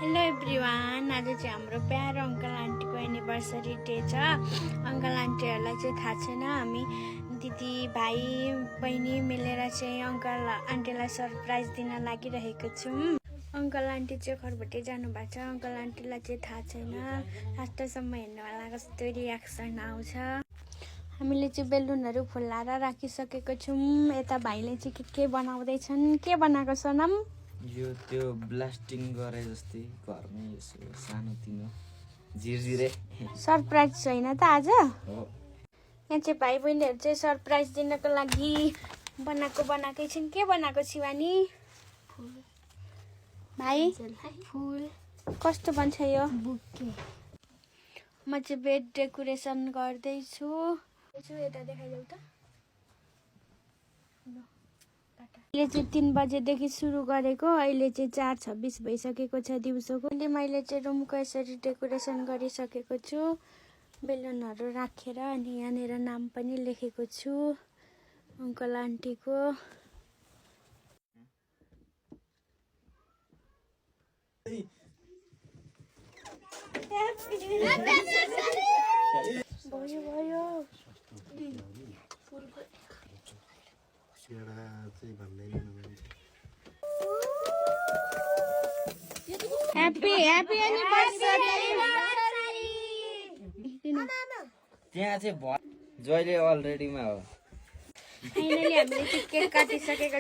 Hello everyone, आज चाहिँ हाम्रो प्यारो अङ्कल आन्टीको एनिभर्सरी डे छ। अङ्कल आन्टीहरूलाई चाहिँ थाहा छैन, हामी दिदी भाइ बहिनी मिलेर चाहिँ अङ्कल आन्टीलाई सरप्राइज दिन लागिरहेको छौँ। अङ्कल आन्टी चाहिँ घरबाटै जानुभएको छ। अङ्कल आन्टीलाई चाहिँ थाहा छैन, लास्टसम्म हेर्नुवाला कस्तो रियाक्सन आउँछ। हामीले चाहिँ बेलुनहरू फुलाएर राखिसकेको छौँ। यता भाइले चाहिँ के बनाउँदैछन्, के बनाएको सनम? यो त्यो ब्लास्टिङ गरे जस्तै घरमै यसो सानोतिनो झिरझिरे सरप्राइज छैन त आज। हो। यहाँ चाहिँ भाइ बहिनीहरू चाहिँ सरप्राइज दिनको लागि बनाएकै छन्। के बनाएको शिवानी? भाइ फुल कस्तो बन्छ यो? बुके। म चाहिँ बेड डेकोरेसन गर्दैछु। यता देखाइदेऊ त। अहिले चाहिँ 3 बजेदेखि सुरु गरेको, अहिले चाहिँ 4:26 भइसकेको छ दिउँसोको। अहिले मैले चाहिँ रुमको यसरी डेकोरेसन गरिसकेको छु, बेलुनहरू राखेर। अनि यहाँनिर नाम पनि लेखेको छु अङ्कल आन्टीको। भयो ह्यापी एनिभर्सरी। त्यहाँ चाहिँ जहिले अलरेडीमा हो। फाइनली हामीले चाहिँ केक काटिसकेको